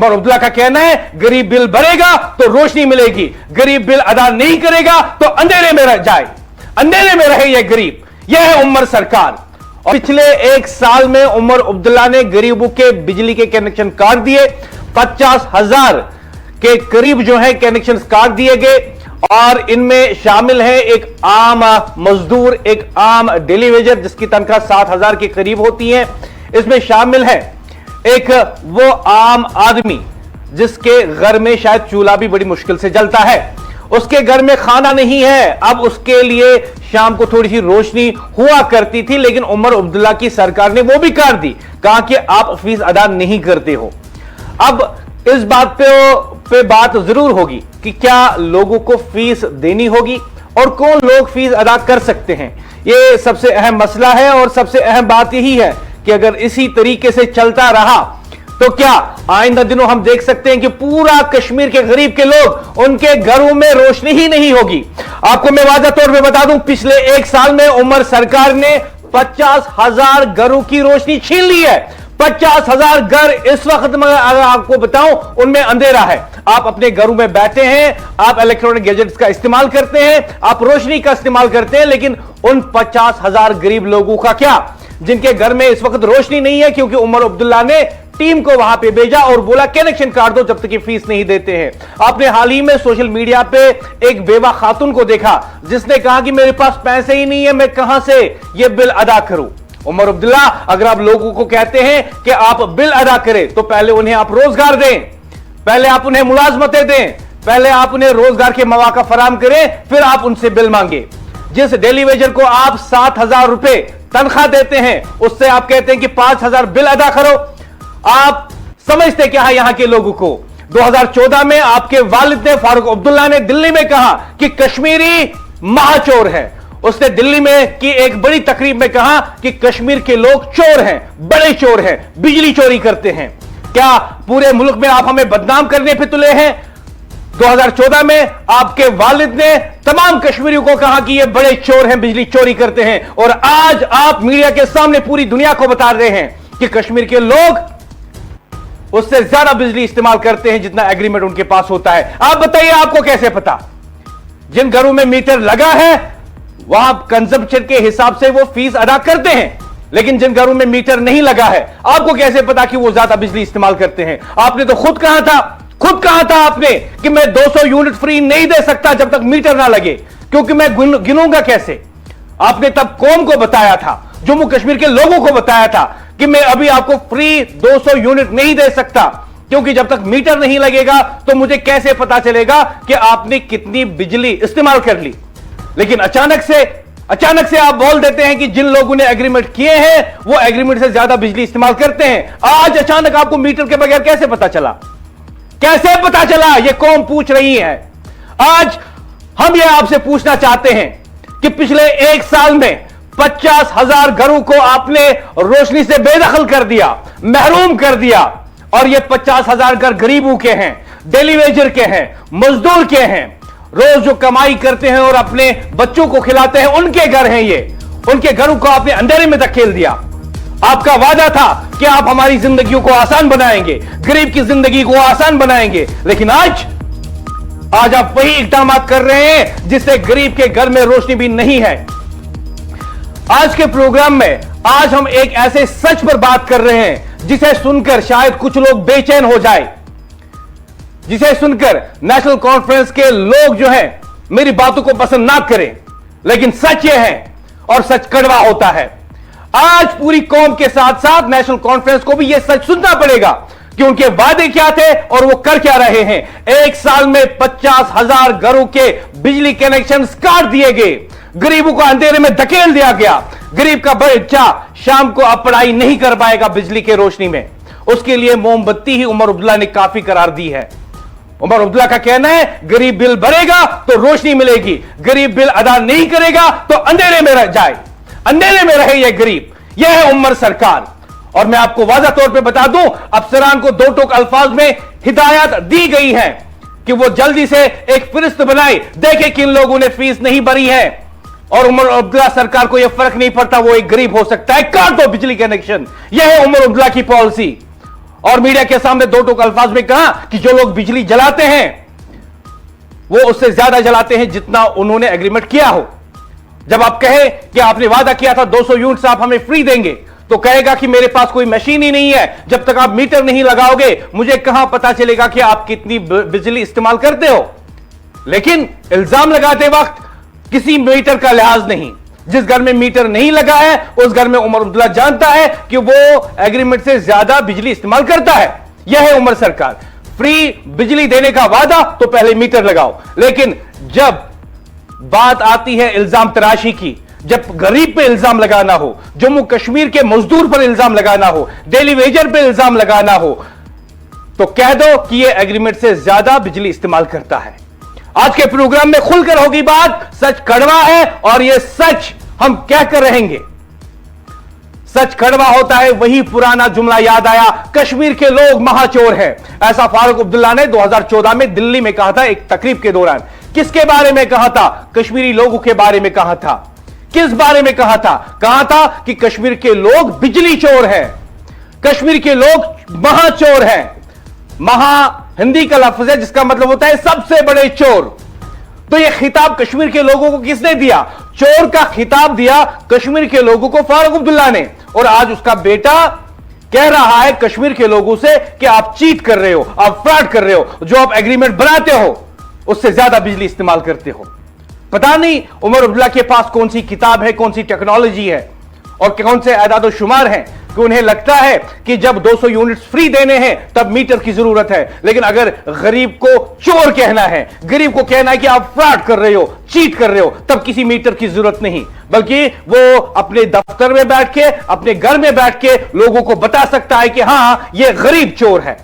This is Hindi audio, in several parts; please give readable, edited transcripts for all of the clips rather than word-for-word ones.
उमर अब्दुल्ला का कहना है गरीब बिल भरेगा तो रोशनी मिलेगी, गरीब बिल अदा नहीं करेगा तो अंधेरे में रह जाए, अंधेरे में रहे यह गरीब। यह है उमर सरकार। और पिछले एक साल में उमर अब्दुल्ला ने गरीबों के बिजली के कनेक्शन काट दिए, 50,000 के करीब जो है कनेक्शन काट दिए गए। और इनमें शामिल है एक आम मजदूर, एक आम डेली वेजर जिसकी तनख्वाह 7,000 के करीब होती है। इसमें शामिल है एक वो आम आदमी जिसके घर में शायद चूल्हा भी बड़ी मुश्किल से जलता है, उसके घर में खाना नहीं है। अब उसके लिए शाम को थोड़ी सी रोशनी हुआ करती थी, लेकिन उमर अब्दुल्ला की सरकार ने वो भी काट दी, कहा कि आप फीस अदा नहीं करते हो। अब इस बात पे बात जरूर होगी कि क्या लोगों को फीस देनी होगी और कौन लोग फीस अदा कर सकते हैं। यह सबसे अहम मसला है। और सबसे अहम बात यही है कि अगर इसी तरीके से चलता रहा तो क्या आइंदा दिनों हम देख सकते हैं कि पूरा कश्मीर के गरीब के लोग, उनके घरों में रोशनी ही नहीं होगी। आपको मैं वाज़ह तौर पे बता दूं, पिछले एक साल में उमर सरकार ने 50,000 घरों की रोशनी छीन ली है। 50,000 घर इस वक्त मैं अगर आपको बताऊं उनमें अंधेरा है। आप अपने घरों में बैठे हैं, आप इलेक्ट्रॉनिक गैजेट्स का इस्तेमाल करते हैं, आप रोशनी का इस्तेमाल करते हैं, लेकिन उन 50,000 गरीब लोगों का क्या, जिनके घर में इस वक्त रोशनी नहीं है, क्योंकि उमर अब्दुल्ला ने टीम को वहां पे भेजा और बोला कनेक्शन काट दो जब तक ये फीस नहीं देते हैं। आपने हाल ही में सोशल मीडिया पे एक बेवा खातून को देखा जिसने कहा कि मेरे पास पैसे ही नहीं है, मैं कहां से ये बिल अदा करूं। उमर अब्दुल्ला, अगर आप लोगों को कहते हैं कि आप बिल अदा करें तो पहले उन्हें आप रोजगार दें, पहले आप उन्हें मुलाजमतें दें, पहले आप उन्हें रोजगार के मौका फराम करें, फिर आप उनसे बिल मांगे। जिस डेली वेजर को आप 7,000 रुपए तनख्वाह देते हैं उससे आप कहते हैं कि 5,000 बिल अदा करो। आप समझते क्या है यहां के लोगों को। 2014 में आपके वालिद ने, फारूक अब्दुल्ला ने दिल्ली में कहा कि कश्मीरी महाचोर है। उसने दिल्ली में की एक बड़ी तकरीब में कहा कि कश्मीर के लोग चोर हैं, बड़े चोर हैं, बिजली चोरी करते हैं। क्या पूरे मुल्क में आप हमें बदनाम करने पे तुले हैं? 2014 में आपके वालिद ने तमाम कश्मीरियों को कहा कि ये बड़े चोर हैं, बिजली चोरी करते हैं, और आज आप मीडिया के सामने पूरी दुनिया को बता रहे हैं कि कश्मीर के लोग उससे ज्यादा बिजली इस्तेमाल करते हैं जितना एग्रीमेंट उनके पास होता है। आप बताइए, आपको कैसे पता? जिन घरों में मीटर लगा है वहां कंजम्पशन के हिसाब से वो फीस अदा करते हैं, लेकिन जिन घरों में मीटर नहीं लगा है आपको कैसे पता कि वो ज्यादा बिजली इस्तेमाल करते हैं? आपने तो खुद कहा था आपने कि मैं 200 यूनिट फ्री नहीं दे सकता जब तक मीटर ना लगे, क्योंकि मैं गिनूंगा कैसे। आपने तब कौम को बताया था, जम्मू कश्मीर के लोगों को बताया था कि मैं अभी आपको फ्री 200 यूनिट नहीं दे सकता, क्योंकि जब तक मीटर नहीं लगेगा तो मुझे कैसे पता चलेगा कि आपने कितनी बिजली इस्तेमाल कर ली। लेकिन अचानक से आप बोल देते हैं कि जिन लोगों ने एग्रीमेंट किए हैं वो एग्रीमेंट से ज्यादा बिजली इस्तेमाल करते हैं। आज अचानक आपको मीटर के बगैर कैसे पता चला? कैसे पता चला? ये कौम पूछ रही है। आज हम ये आपसे पूछना चाहते हैं कि पिछले एक साल में 50,000 घरों को आपने रोशनी से बेदखल कर दिया, महरूम कर दिया, और ये 50,000 घर गरीबों के हैं, डेली वेजर के हैं, मजदूर के हैं, रोज जो कमाई करते हैं और अपने बच्चों को खिलाते हैं, उनके घर हैं ये। उनके घरों को आपने अंधेरे में धकेल दिया। आपका वादा था कि आप हमारी जिंदगियों को आसान बनाएंगे, गरीब की जिंदगी को आसान बनाएंगे, लेकिन आज आप वही इकदाम कर रहे हैं जिससे गरीब के घर में रोशनी भी नहीं है। आज के प्रोग्राम में आज हम एक ऐसे सच पर बात कर रहे हैं जिसे सुनकर शायद कुछ लोग बेचैन हो जाए, जिसे सुनकर नेशनल कॉन्फ्रेंस के लोग जो हैं मेरी बातों को पसंद ना करें, लेकिन सच यह है और सच कड़वा होता है। आज पूरी कौम के साथ साथ नेशनल कॉन्फ्रेंस को भी यह सच सुनना पड़ेगा कि उनके वादे क्या थे और वो कर क्या रहे हैं। एक साल में 50,000 घरों के बिजली कनेक्शन काट दिए गए, गरीबों को अंधेरे में धकेल दिया गया। गरीब का बच्चा शाम को अब पढ़ाई नहीं कर पाएगा बिजली के रोशनी में, उसके लिए मोमबत्ती ही उमर अब्दुल्ला ने काफी करार दी है। उमर अब्दुल्ला का कहना है गरीब बिल भरेगा तो रोशनी मिलेगी, गरीब बिल अदा नहीं करेगा तो अंधेरे में रह जाए, अंधेरे में रहे यह गरीब। यह है उमर सरकार। और मैं आपको वाज़ह तौर पे बता दूं, अफसरान को दो टोक अल्फाज में हिदायत दी गई है कि वो जल्दी से एक फरिस्त बनाए, देखे किन लोगों ने फीस नहीं भरी है। और उमर अब्दुल्ला सरकार को यह फर्क नहीं पड़ता, वो एक गरीब हो सकता है, काट दो बिजली कनेक्शन। यह है उमर अब्दुल्ला की पॉलिसी। और मीडिया के सामने दो टोक अल्फाज में कहा कि जो लोग बिजली जलाते हैं वो उससे ज्यादा जलाते हैं जितना उन्होंने एग्रीमेंट किया हो। जब आप कहे कि आपने वादा किया था 200 यूनिट्स आप हमें फ्री देंगे, तो कहेगा कि मेरे पास कोई मशीन ही नहीं है, जब तक आप मीटर नहीं लगाओगे मुझे कहां पता चलेगा कि आप कितनी बिजली इस्तेमाल करते हो। लेकिन इल्जाम लगाते वक्त किसी मीटर का लिहाज नहीं। जिस घर में मीटर नहीं लगा है उस घर में उमर अब्दुल्ला जानता है कि वो एग्रीमेंट से ज्यादा बिजली इस्तेमाल करता है। यह है उमर सरकार, फ्री बिजली देने का वादा तो पहले मीटर लगाओ। लेकिन जब बात आती है इल्जाम तराशी की, जब गरीब पे इल्जाम लगाना हो, जम्मू कश्मीर के मजदूर पर इल्जाम लगाना हो, डेली वेजर पे इल्जाम लगाना हो, तो कह दो कि यह एग्रीमेंट से ज्यादा बिजली इस्तेमाल करता है। आज के प्रोग्राम में खुलकर होगी बात, सच कड़वा है और यह सच हम कहकर रहेंगे। सच कड़वा होता है, वही पुराना जुमला याद आया, कश्मीर के लोग महाचोर हैं। ऐसा फारूक अब्दुल्ला ने 2014 में दिल्ली में कहा था एक तकरीब के दौरान। किसके बारे में कहा था? कश्मीरी लोगों के बारे में कहा था। किस बारे में कहा था? कहा था कि कश्मीर के लोग बिजली चोर हैं, कश्मीर के लोग महाचोर हैं। महा हिंदी का लफ्ज है जिसका मतलब होता है सबसे बड़े चोर। तो यह खिताब कश्मीर के लोगों को किसने दिया? चोर का खिताब दिया कश्मीर के लोगों को फारूक अब्दुल्ला ने। और आज उसका बेटा कह रहा है कश्मीर के लोगों से कि आप चीट कर रहे हो, आप फ्रॉड कर रहे हो, जो आप एग्रीमेंट बनाते हो उससे ज्यादा बिजली इस्तेमाल करते हो। पता नहीं उमर अब्दुल्ला के पास कौन सी किताब है, कौन सी टेक्नोलॉजी है और कौन से आदाद और शुमार हैं कि उन्हें लगता है कि जब 200 यूनिट्स फ्री देने हैं तब मीटर की जरूरत है। लेकिन अगर गरीब को चोर कहना है, गरीब को कहना है कि आप फ्रॉड कर रहे हो, चीट कर रहे हो, तब किसी मीटर की जरूरत नहीं, बल्कि वो अपने दफ्तर में बैठ के, अपने घर में बैठ के लोगों को बता सकता है कि हां ये गरीब चोर है।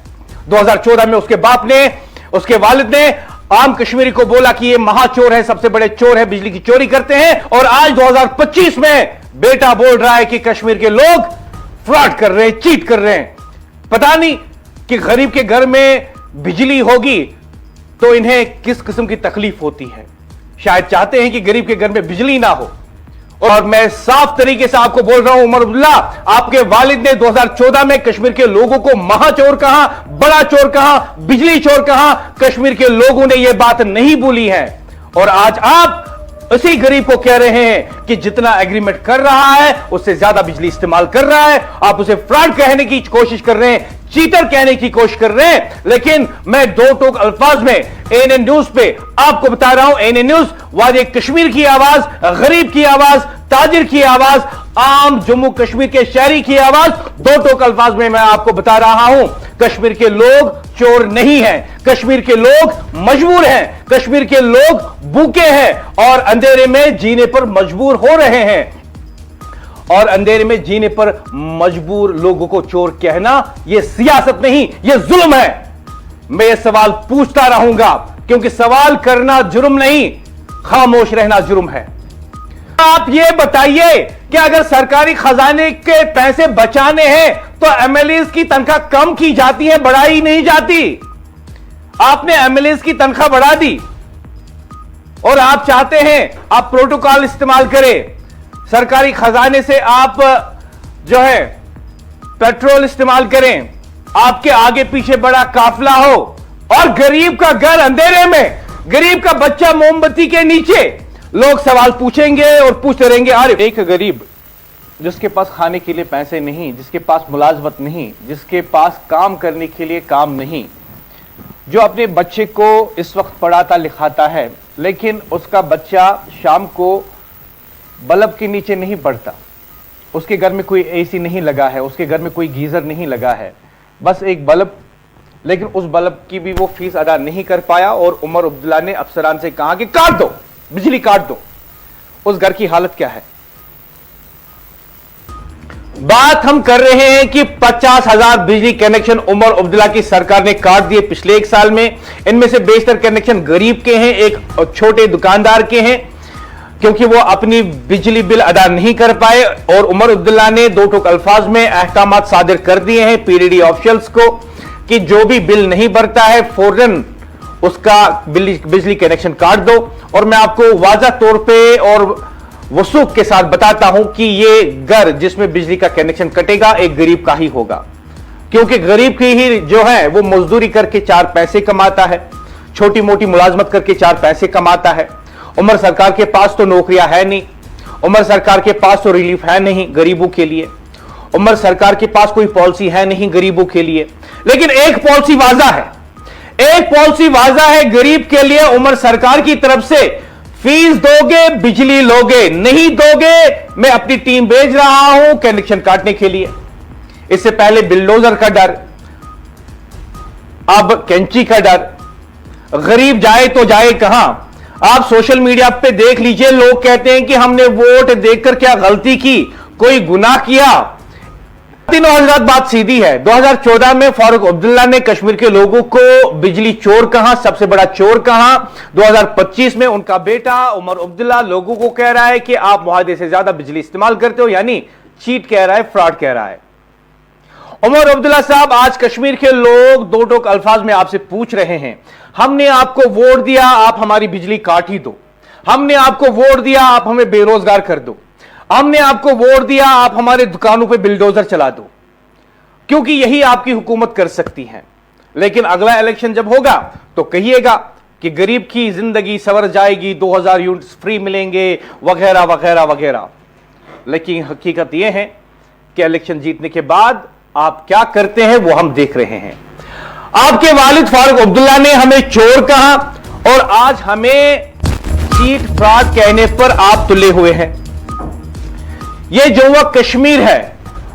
2014 में उसके बाप ने, उसके वालिद ने आम कश्मीरी को बोला कि ये महाचोर है, सबसे बड़े चोर है, बिजली की चोरी करते हैं। और आज 2025 में बेटा बोल रहा है कि कश्मीर के लोग फ्रॉड कर रहे हैं, चीट कर रहे हैं। पता नहीं कि गरीब के घर में बिजली होगी तो इन्हें किस किस्म की तकलीफ होती है। शायद चाहते हैं कि गरीब के घर में बिजली ना हो। और मैं साफ तरीके से आपको बोल रहा हूं उमर अब्दुल्ला, आपके वालिद ने 2014 में कश्मीर के लोगों को महाचोर कहा, बड़ा चोर कहा, बिजली चोर कहा। कश्मीर के लोगों ने यह बात नहीं भूली है। और आज आप उसी गरीब को कह रहे हैं कि जितना एग्रीमेंट कर रहा है उससे ज्यादा बिजली इस्तेमाल कर रहा है। आप उसे फ्रॉड कहने की कोशिश कर रहे हैं, चीटर कहने की कोशिश कर रहे हैं। लेकिन मैं दो टोक अल्फाज में एएनएन न्यूज पे आपको बता रहा हूं, एएनएन न्यूज वादी कश्मीर की आवाज, गरीब की आवाज, ताजिर की आवाज, आम जम्मू कश्मीर के शहरी की आवाज। दो टोक अल्फाज में मैं आपको बता रहा हूं, कश्मीर के लोग चोर नहीं हैं, कश्मीर के लोग मजबूर हैं, कश्मीर के लोग भूखे हैं और अंधेरे में जीने पर मजबूर हो रहे हैं। और अंधेरे में जीने पर मजबूर लोगों को चोर कहना यह सियासत नहीं, यह जुल्म है। मैं यह सवाल पूछता रहूंगा क्योंकि सवाल करना जुर्म नहीं, खामोश रहना जुर्म है। आप यह बताइए कि अगर सरकारी खजाने के पैसे बचाने हैं तो एमएलएस की तनख्वाह कम की जाती है, बढ़ाई नहीं जाती। आपने एमएलएस की तनख्वाह बढ़ा दी और आप चाहते हैं आप प्रोटोकॉल इस्तेमाल करें, सरकारी खजाने से आप जो है पेट्रोल इस्तेमाल करें, आपके आगे पीछे बड़ा काफिला हो और गरीब का घर अंधेरे में, गरीब का बच्चा मोमबत्ती के नीचे। लोग सवाल पूछेंगे और पूछते रहेंगे। अरे एक गरीब जिसके पास खाने के लिए पैसे नहीं, जिसके पास मुलाजमत नहीं, जिसके पास काम करने के लिए काम नहीं, जो अपने बच्चे को इस वक्त पढ़ाता लिखाता है लेकिन उसका बच्चा शाम को बल्ब के नीचे नहीं पड़ता, उसके घर में कोई एसी नहीं लगा है, उसके घर में कोई गीजर नहीं लगा है, बस एक बल्ब, लेकिन उस बल्ब की भी वो फीस अदा नहीं कर पाया और उमर अब्दुल्ला ने अफसरान से कहा कि काट दो, बिजली काट दो। उस घर की हालत क्या है? बात हम कर रहे हैं कि 50,000 बिजली कनेक्शन उमर अब्दुल्ला की सरकार ने काट दिए पिछले एक साल में। इनमें से बेशतर कनेक्शन गरीब के हैं, एक छोटे दुकानदार के हैं, क्योंकि वो अपनी बिजली बिल अदा नहीं कर पाए। और उमर अब्दुल्ला ने दो टोक अल्फाज में अहकाम सादिर कर दिए हैं पीडीडी ऑफिशियल्स को कि जो भी बिल नहीं भरता है फौरन उसका बिजली कनेक्शन काट दो। और मैं आपको वाज़ा तौर पे और वसूख के साथ बताता हूं कि यह घर जिसमें बिजली का कनेक्शन कटेगा एक गरीब का ही होगा। क्योंकि गरीब की ही जो है वो मजदूरी करके 4 पैसे कमाता है, छोटी मोटी मुलाजमत करके 4 पैसे कमाता है। उमर सरकार के पास तो नौकरियां है नहीं, उमर सरकार के पास तो रिलीफ है नहीं गरीबों के लिए, उमर सरकार के पास कोई पॉलिसी है नहीं गरीबों के लिए। लेकिन एक पॉलिसी वाजा है, एक पॉलिसी वाजा है गरीब के लिए उमर सरकार की तरफ से, फीस दोगे बिजली लोगे, नहीं दोगे मैं अपनी टीम भेज रहा हूं कनेक्शन काटने के लिए। इससे पहले बिल्डोजर का डर, अब कैंची का डर। गरीब जाए तो जाए कहां? आप सोशल मीडिया पे देख लीजिए, लोग कहते हैं कि हमने वोट देकर क्या गलती की, कोई गुनाह किया। तीनों हजरात बात सीधी है। 2014 में फारूक अब्दुल्ला ने कश्मीर के लोगों को बिजली चोर कहा, सबसे बड़ा चोर कहा। 2025 में उनका बेटा उमर अब्दुल्ला लोगों को कह रहा है कि आप मुआहदे से ज्यादा बिजली इस्तेमाल करते हो, यानी चीट कह रहा है, फ्रॉड कह रहा है। उमर अब्दुल्ला साहब, आज कश्मीर के लोग दो टोक अल्फाज में आपसे पूछ रहे हैं, हमने आपको वोट दिया, आप हमारी बिजली काट ही दो। हमने आपको वोट दिया, आप हमें बेरोजगार कर दो। हमने आपको वोट दिया, आप हमारे दुकानों पे बिल्डोजर चला दो, क्योंकि यही आपकी हुकूमत कर सकती है। लेकिन अगला इलेक्शन जब होगा तो कहिएगा कि गरीब की जिंदगी संवर जाएगी, 2000 यूनिट्स फ्री मिलेंगे, वगैरह वगैरह वगैरह। लेकिन हकीकत यह है कि इलेक्शन जीतने के बाद आप क्या करते हैं वो हम देख रहे हैं। आपके वालिद फारूक अब्दुल्ला ने हमें चोर कहा और आज हमें चीट फ्रॉड कहने पर आप तुले हुए हैं। यह जम्मू कश्मीर है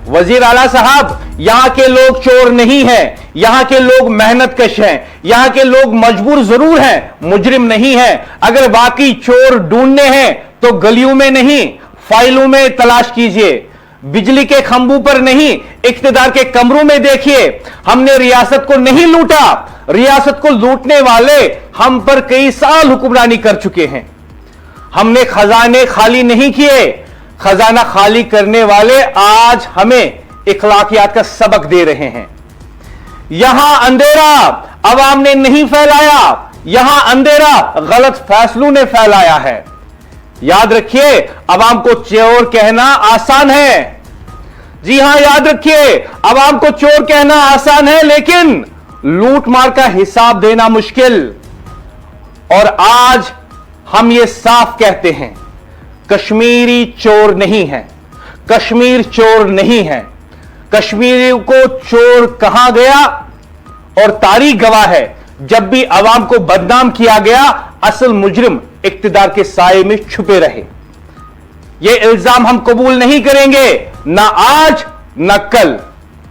वजीर आला साहब, यहां के लोग चोर नहीं हैं, यहां के लोग मेहनत कश हैं, यहां के लोग मजबूर जरूर हैं, मुजरिम नहीं हैं। अगर वाकई चोर ढूंढने हैं तो गलियों में नहीं, फाइलों में तलाश कीजिए, बिजली के खंभों पर नहीं, इख्तिदार के कमरों में देखिए। हमने रियासत को नहीं लूटा, रियासत को लूटने वाले हम पर कई साल हुक्मरानी कर चुके हैं। हमने खजाने खाली नहीं किए, खजाना खाली करने वाले आज हमें इखलाकियात का सबक दे रहे हैं। यहां अंधेरा अवाम ने नहीं फैलाया, यहां अंधेरा गलत फैसलों ने फैलाया है। याद रखिए, अवाम को चोर कहना आसान है। जी हां, याद रखिए, अवाम को चोर कहना आसान है, लेकिन लूट मार का हिसाब देना मुश्किल। और आज हम ये साफ कहते हैं, कश्मीरी चोर नहीं है, कश्मीर चोर नहीं है। कश्मीरी को चोर कहा गया और तारीख गवाह है, जब भी अवाम को बदनाम किया गया, असल मुजरिम इक्तिदार के साये में छुपे रहे। यह इल्जाम हम कबूल नहीं करेंगे, ना आज ना कल।